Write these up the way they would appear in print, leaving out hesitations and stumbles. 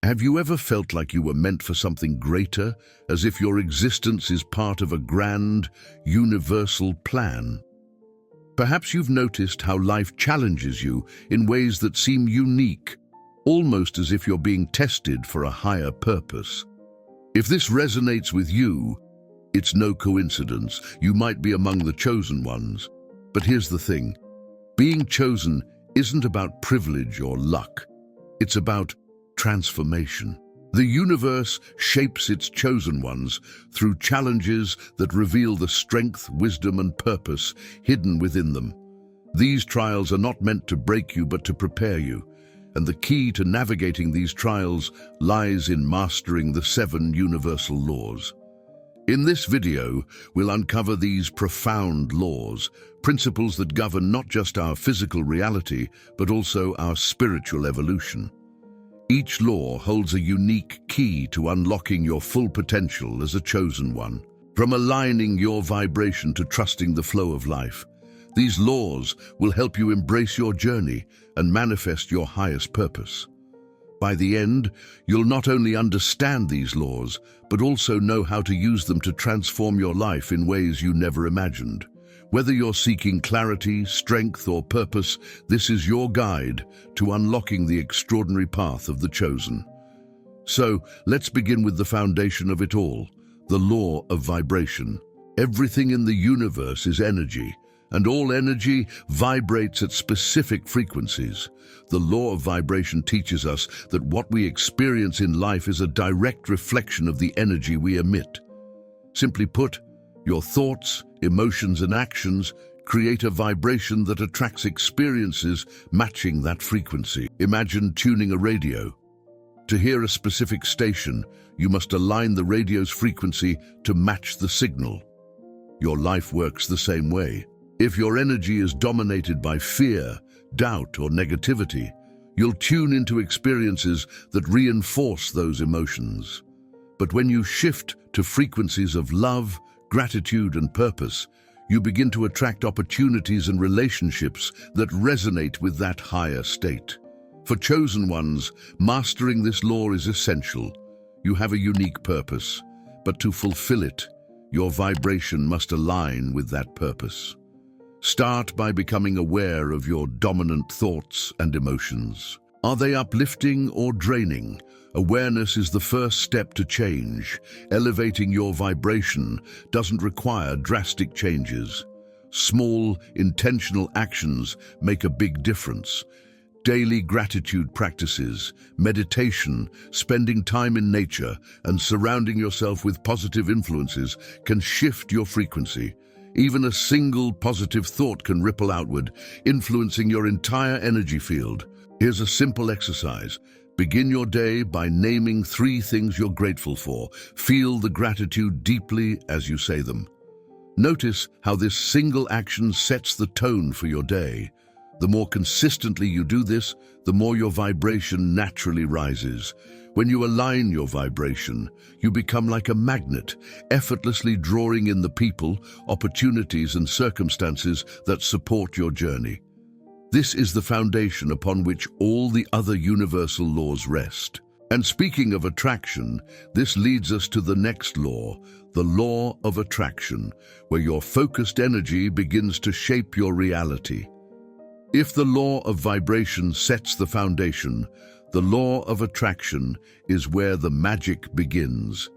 Have you ever felt like you were meant for something greater, as if your existence is part of a grand, universal plan? Perhaps you've noticed how life challenges you in ways that seem unique, almost as if you're being tested for a higher purpose. If this resonates with you, it's no coincidence. You might be among the chosen ones. But here's the thing. Being chosen isn't about privilege or luck. It's about transformation. The universe shapes its chosen ones through challenges that reveal the strength, wisdom, and purpose hidden within them. These trials are not meant to break you, but to prepare you. And the key to navigating these trials lies in mastering the 7 universal laws. In this video, we'll uncover these profound laws, principles that govern not just our physical reality, but also our spiritual evolution. Each law holds a unique key to unlocking your full potential as a chosen one. From aligning your vibration to trusting the flow of life, these laws will help you embrace your journey and manifest your highest purpose. By the end, you'll not only understand these laws, but also know how to use them to transform your life in ways you never imagined. Whether you're seeking clarity, strength, or purpose, this is your guide to unlocking the extraordinary path of the chosen. So, let's begin with the foundation of it all, the law of vibration. Everything in the universe is energy, and all energy vibrates at specific frequencies. The law of vibration teaches us that what we experience in life is a direct reflection of the energy we emit. Simply put, your thoughts, emotions, and actions create a vibration that attracts experiences matching that frequency. Imagine tuning a radio. To hear a specific station, you must align the radio's frequency to match the signal. Your life works the same way. If your energy is dominated by fear, doubt, or negativity, you'll tune into experiences that reinforce those emotions. But when you shift to frequencies of love, gratitude, and purpose, you begin to attract opportunities and relationships that resonate with that higher state. For chosen ones, mastering this law is essential. You have a unique purpose, but to fulfill it, your vibration must align with that purpose. Start by becoming aware of your dominant thoughts and emotions. Are they uplifting or draining? Awareness is the first step to change. Elevating your vibration doesn't require drastic changes. Small, intentional actions make a big difference. Daily gratitude practices, meditation, spending time in nature, and surrounding yourself with positive influences can shift your frequency. Even a single positive thought can ripple outward, influencing your entire energy field. Here's a simple exercise. Begin your day by naming 3 things you're grateful for. Feel the gratitude deeply as you say them. Notice how this single action sets the tone for your day. The more consistently you do this, the more your vibration naturally rises. When you align your vibration, you become like a magnet, effortlessly drawing in the people, opportunities, and circumstances that support your journey. This is the foundation upon which all the other universal laws rest. And speaking of attraction, this leads us to the next law, the law of attraction, where your focused energy begins to shape your reality. If the law of vibration sets the foundation, the law of attraction is where the magic begins.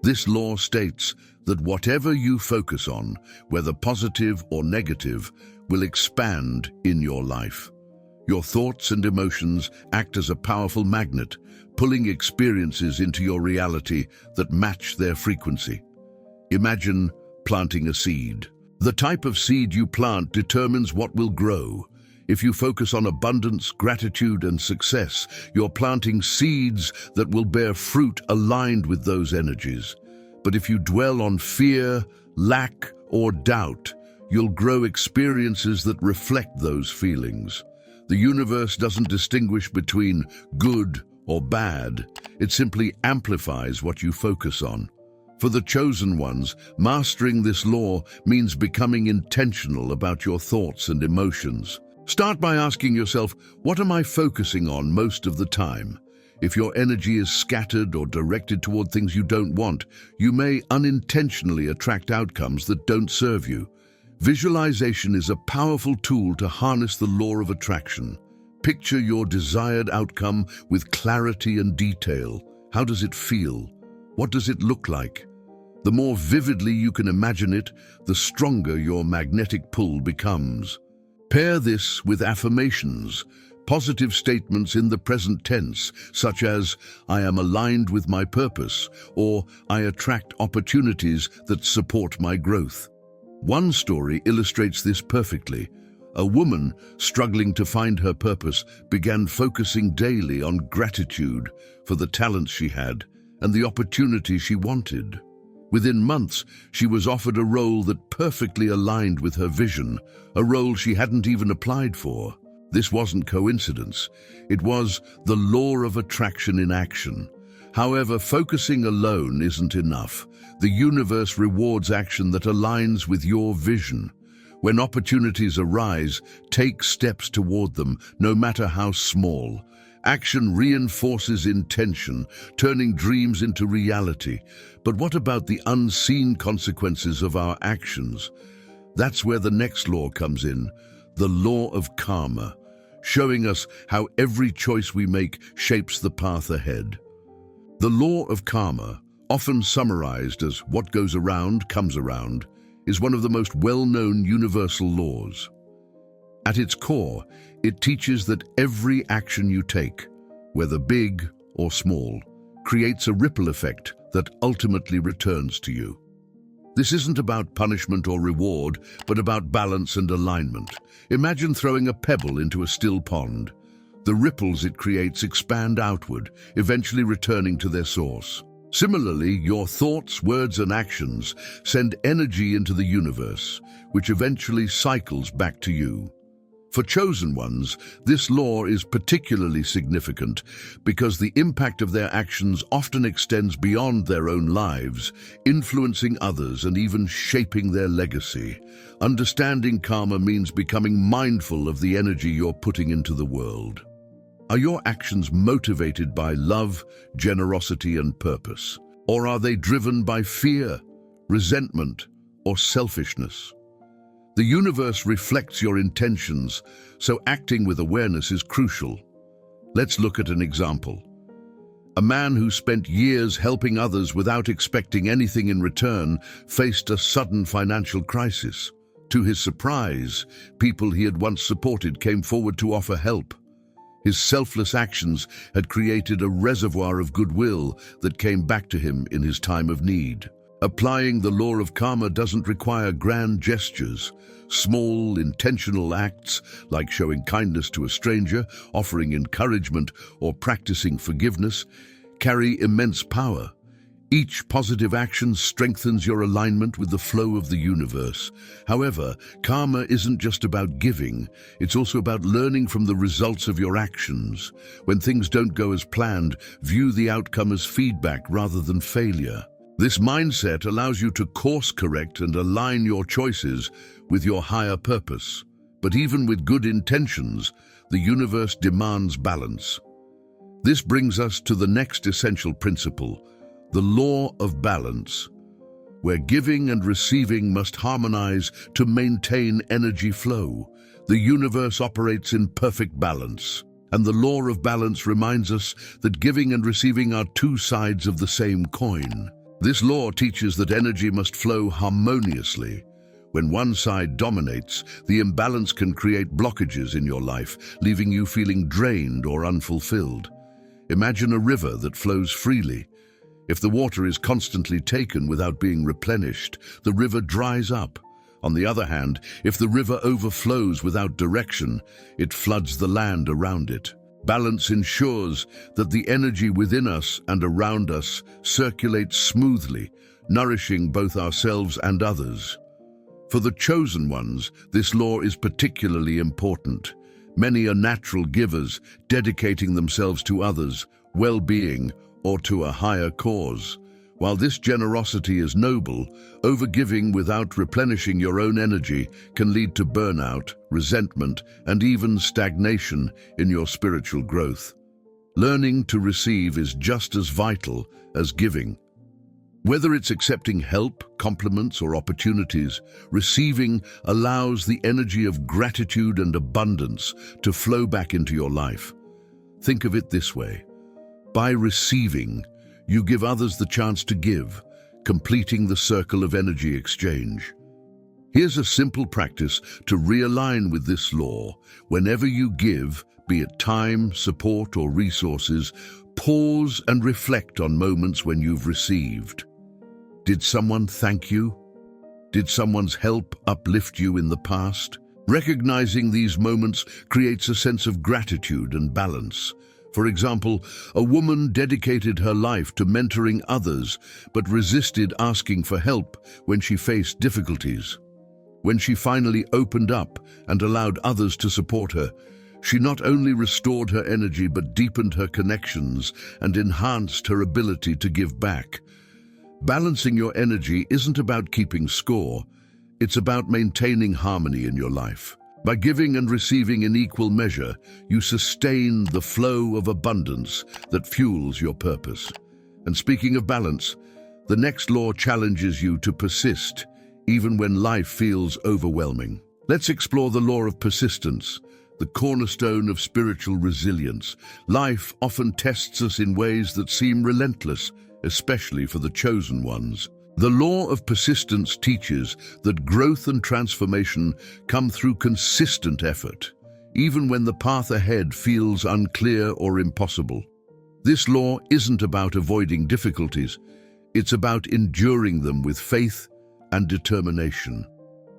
This law states that whatever you focus on, whether positive or negative, will expand in your life. Your thoughts and emotions act as a powerful magnet, pulling experiences into your reality that match their frequency. Imagine planting a seed. The type of seed you plant determines what will grow. If you focus on abundance, gratitude, and success, you're planting seeds that will bear fruit aligned with those energies. But if you dwell on fear, lack, or doubt, you'll grow experiences that reflect those feelings. The universe doesn't distinguish between good or bad. It simply amplifies what you focus on. For the chosen ones, mastering this law means becoming intentional about your thoughts and emotions. Start by asking yourself, what am I focusing on most of the time? If your energy is scattered or directed toward things you don't want, you may unintentionally attract outcomes that don't serve you. Visualization is a powerful tool to harness the law of attraction. Picture your desired outcome with clarity and detail. How does it feel? What does it look like? The more vividly you can imagine it, the stronger your magnetic pull becomes. Pair this with affirmations, positive statements in the present tense, such as, "I am aligned with my purpose," or "I attract opportunities that support my growth." One story illustrates this perfectly. A woman struggling to find her purpose began focusing daily on gratitude for the talents she had and the opportunity she wanted. Within months, she was offered a role that perfectly aligned with her vision, a role she hadn't even applied for. This wasn't coincidence. It was the law of attraction in action. However, focusing alone isn't enough. The universe rewards action that aligns with your vision. When opportunities arise, take steps toward them, no matter how small. Action reinforces intention, turning dreams into reality. But what about the unseen consequences of our actions? That's where the next law comes in, the law of karma, showing us how every choice we make shapes the path ahead. The law of karma, often summarized as "what goes around comes around," is one of the most well-known universal laws. At its core, it teaches that every action you take, whether big or small, creates a ripple effect that ultimately returns to you. This isn't about punishment or reward, but about balance and alignment. Imagine throwing a pebble into a still pond. The ripples it creates expand outward, eventually returning to their source. Similarly, your thoughts, words, and actions send energy into the universe, which eventually cycles back to you. For chosen ones, this law is particularly significant because the impact of their actions often extends beyond their own lives, influencing others and even shaping their legacy. Understanding karma means becoming mindful of the energy you're putting into the world. Are your actions motivated by love, generosity, and purpose? Or are they driven by fear, resentment, or selfishness? The universe reflects your intentions, so acting with awareness is crucial. Let's look at an example. A man who spent years helping others without expecting anything in return faced a sudden financial crisis. To his surprise, people he had once supported came forward to offer help. His selfless actions had created a reservoir of goodwill that came back to him in his time of need. Applying the law of karma doesn't require grand gestures. Small, intentional acts, like showing kindness to a stranger, offering encouragement, or practicing forgiveness, carry immense power. Each positive action strengthens your alignment with the flow of the universe. However, karma isn't just about giving, it's also about learning from the results of your actions. When things don't go as planned, view the outcome as feedback rather than failure. This mindset allows you to course correct and align your choices with your higher purpose. But even with good intentions, the universe demands balance. This brings us to the next essential principle, the law of balance, where giving and receiving must harmonize to maintain energy flow. The universe operates in perfect balance, and the law of balance reminds us that giving and receiving are two sides of the same coin. This law teaches that energy must flow harmoniously. When one side dominates, the imbalance can create blockages in your life, leaving you feeling drained or unfulfilled. Imagine a river that flows freely. If the water is constantly taken without being replenished, the river dries up. On the other hand, if the river overflows without direction, it floods the land around it. Balance ensures that the energy within us and around us circulates smoothly, nourishing both ourselves and others. For the chosen ones, this law is particularly important. Many are natural givers, dedicating themselves to others' well-being or to a higher cause. While this generosity is noble, overgiving without replenishing your own energy can lead to burnout, resentment, and even stagnation in your spiritual growth. Learning to receive is just as vital as giving. Whether it's accepting help, compliments, or opportunities, receiving allows the energy of gratitude and abundance to flow back into your life. Think of it this way. By receiving, you give others the chance to give, completing the circle of energy exchange. Here's a simple practice to realign with this law. Whenever you give, be it time, support, or resources, pause and reflect on moments when you've received. Did someone thank you? Did someone's help uplift you in the past? Recognizing these moments creates a sense of gratitude and balance. For example, a woman dedicated her life to mentoring others, but resisted asking for help when she faced difficulties. When she finally opened up and allowed others to support her, she not only restored her energy but deepened her connections and enhanced her ability to give back. Balancing your energy isn't about keeping score, it's about maintaining harmony in your life. By giving and receiving in equal measure, you sustain the flow of abundance that fuels your purpose. And speaking of balance, the next law challenges you to persist, even when life feels overwhelming. Let's explore the law of persistence, the cornerstone of spiritual resilience. Life often tests us in ways that seem relentless, especially for the chosen ones. The law of persistence teaches that growth and transformation come through consistent effort, even when the path ahead feels unclear or impossible. This law isn't about avoiding difficulties, it's about enduring them with faith and determination.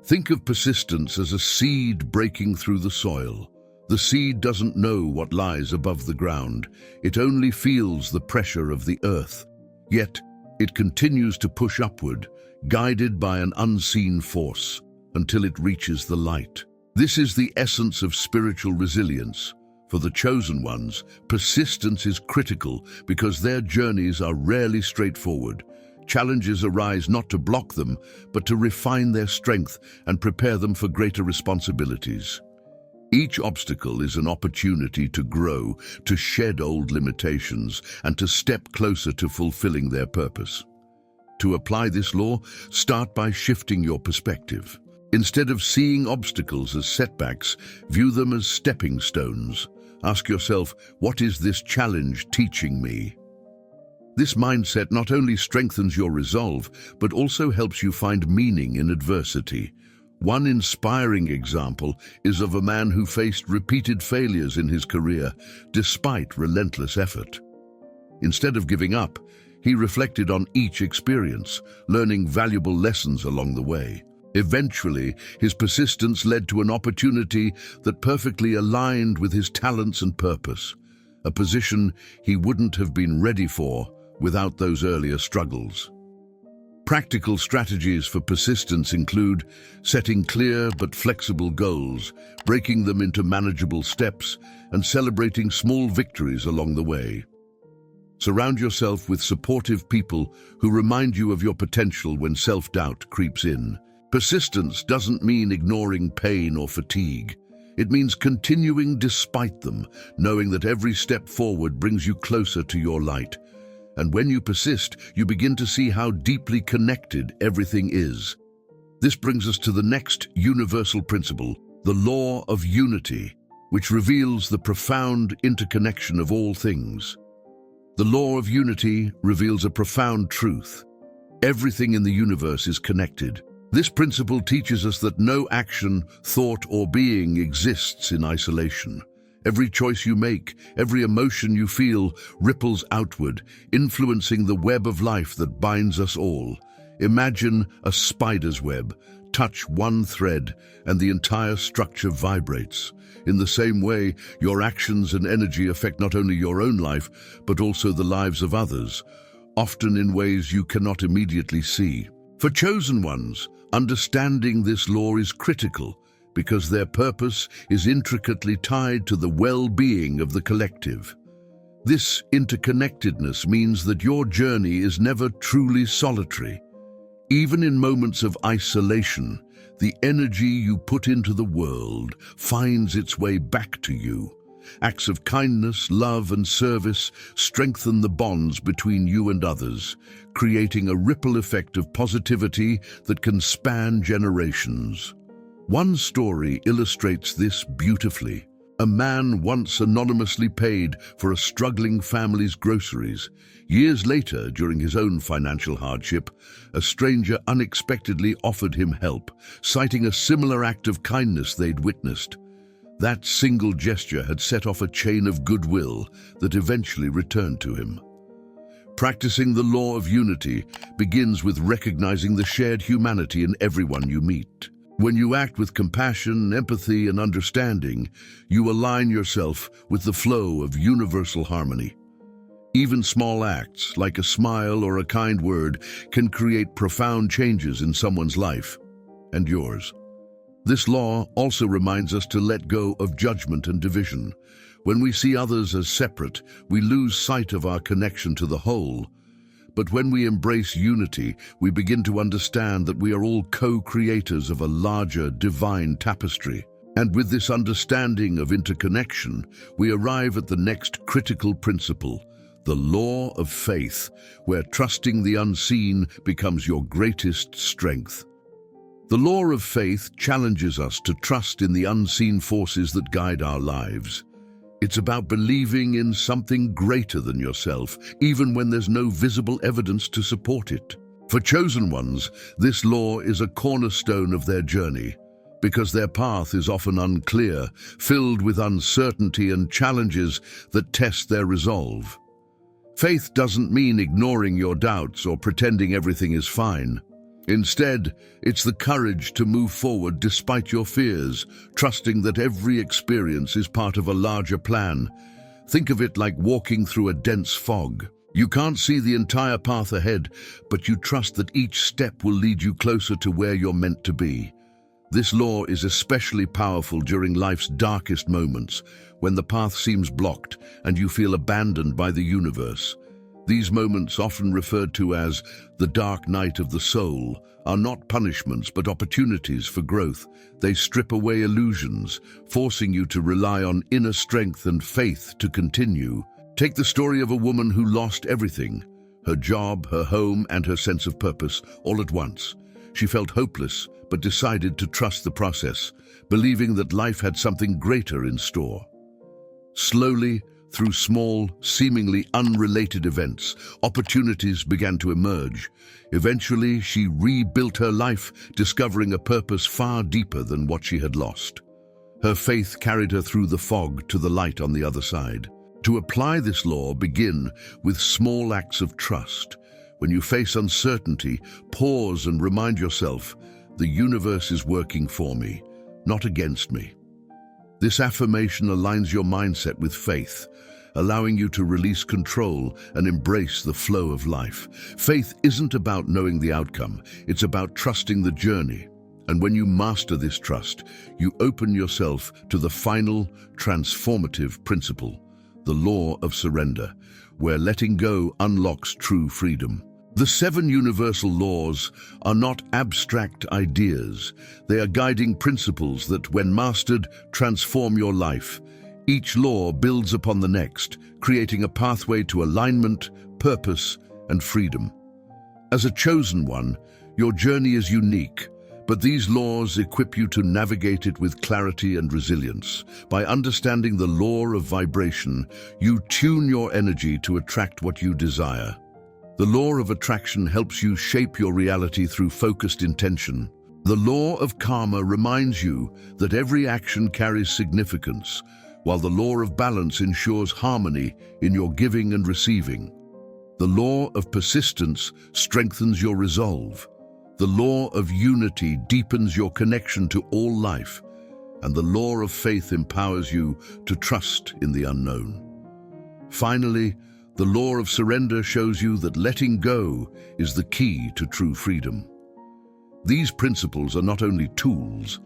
Think of persistence as a seed breaking through the soil. The seed doesn't know what lies above the ground, it only feels the pressure of the earth. Yet, it continues to push upward, guided by an unseen force, until it reaches the light. This is the essence of spiritual resilience. For the chosen ones, persistence is critical because their journeys are rarely straightforward. Challenges arise not to block them, but to refine their strength and prepare them for greater responsibilities. Each obstacle is an opportunity to grow, to shed old limitations, and to step closer to fulfilling their purpose. To apply this law, start by shifting your perspective. Instead of seeing obstacles as setbacks, view them as stepping stones. Ask yourself, what is this challenge teaching me? This mindset not only strengthens your resolve, but also helps you find meaning in adversity. One inspiring example is of a man who faced repeated failures in his career, despite relentless effort. Instead of giving up, he reflected on each experience, learning valuable lessons along the way. Eventually, his persistence led to an opportunity that perfectly aligned with his talents and purpose, a position he wouldn't have been ready for without those earlier struggles. Practical strategies for persistence include setting clear but flexible goals, breaking them into manageable steps, and celebrating small victories along the way. Surround yourself with supportive people who remind you of your potential when self-doubt creeps in. Persistence doesn't mean ignoring pain or fatigue. It means continuing despite them, knowing that every step forward brings you closer to your light. And when you persist, you begin to see how deeply connected everything is. This brings us to the next universal principle, the law of unity, which reveals the profound interconnection of all things. The law of unity reveals a profound truth. Everything in the universe is connected. This principle teaches us that no action, thought, or being exists in isolation. Every choice you make, every emotion you feel, ripples outward, influencing the web of life that binds us all. Imagine a spider's web. Touch one thread, and the entire structure vibrates. In the same way, your actions and energy affect not only your own life, but also the lives of others, often in ways you cannot immediately see. For chosen ones, understanding this law is critical, because their purpose is intricately tied to the well-being of the collective. This interconnectedness means that your journey is never truly solitary. Even in moments of isolation, the energy you put into the world finds its way back to you. Acts of kindness, love, and service strengthen the bonds between you and others, creating a ripple effect of positivity that can span generations. One story illustrates this beautifully. A man once anonymously paid for a struggling family's groceries. Years later, during his own financial hardship, a stranger unexpectedly offered him help, citing a similar act of kindness they'd witnessed. That single gesture had set off a chain of goodwill that eventually returned to him. Practicing the law of unity begins with recognizing the shared humanity in everyone you meet. When you act with compassion, empathy, and understanding, you align yourself with the flow of universal harmony. Even small acts, like a smile or a kind word, can create profound changes in someone's life, and yours. This law also reminds us to let go of judgment and division. When we see others as separate, we lose sight of our connection to the whole. But when we embrace unity, we begin to understand that we are all co-creators of a larger, divine tapestry. And with this understanding of interconnection, we arrive at the next critical principle, the law of faith, where trusting the unseen becomes your greatest strength. The law of faith challenges us to trust in the unseen forces that guide our lives. It's about believing in something greater than yourself, even when there's no visible evidence to support it. For chosen ones, this law is a cornerstone of their journey, because their path is often unclear, filled with uncertainty and challenges that test their resolve. Faith doesn't mean ignoring your doubts or pretending everything is fine. Instead, it's the courage to move forward despite your fears, trusting that every experience is part of a larger plan. Think of it like walking through a dense fog. You can't see the entire path ahead, but you trust that each step will lead you closer to where you're meant to be. This law is especially powerful during life's darkest moments, when the path seems blocked and you feel abandoned by the universe. These moments, often referred to as the dark night of the soul, are not punishments but opportunities for growth. They strip away illusions, forcing you to rely on inner strength and faith to continue. Take the story of a woman who lost everything, her job, her home, and her sense of purpose, all at once. She felt hopeless, but decided to trust the process, believing that life had something greater in store. Slowly, through small, seemingly unrelated events, opportunities began to emerge. Eventually, she rebuilt her life, discovering a purpose far deeper than what she had lost. Her faith carried her through the fog to the light on the other side. To apply this law, begin with small acts of trust. When you face uncertainty, pause and remind yourself, the universe is working for me, not against me. This affirmation aligns your mindset with faith, allowing you to release control and embrace the flow of life. Faith isn't about knowing the outcome, it's about trusting the journey. And when you master this trust, you open yourself to the final, transformative principle, the law of surrender, where letting go unlocks true freedom. The 7 universal laws are not abstract ideas. They are guiding principles that, when mastered, transform your life. Each law builds upon the next, creating a pathway to alignment, purpose, and freedom. As a chosen one, your journey is unique, but these laws equip you to navigate it with clarity and resilience. By understanding the law of vibration, you tune your energy to attract what you desire. The law of attraction helps you shape your reality through focused intention. The law of karma reminds you that every action carries significance, while the law of balance ensures harmony in your giving and receiving. The law of persistence strengthens your resolve. The law of unity deepens your connection to all life, and the law of faith empowers you to trust in the unknown. Finally, the law of surrender shows you that letting go is the key to true freedom. These principles are not only tools,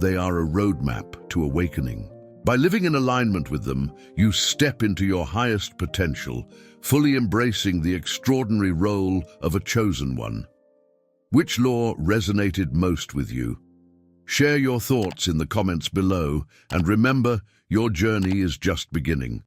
they are a roadmap to awakening. By living in alignment with them, you step into your highest potential, fully embracing the extraordinary role of a chosen one. Which law resonated most with you? Share your thoughts in the comments below, and remember, Your journey is just beginning.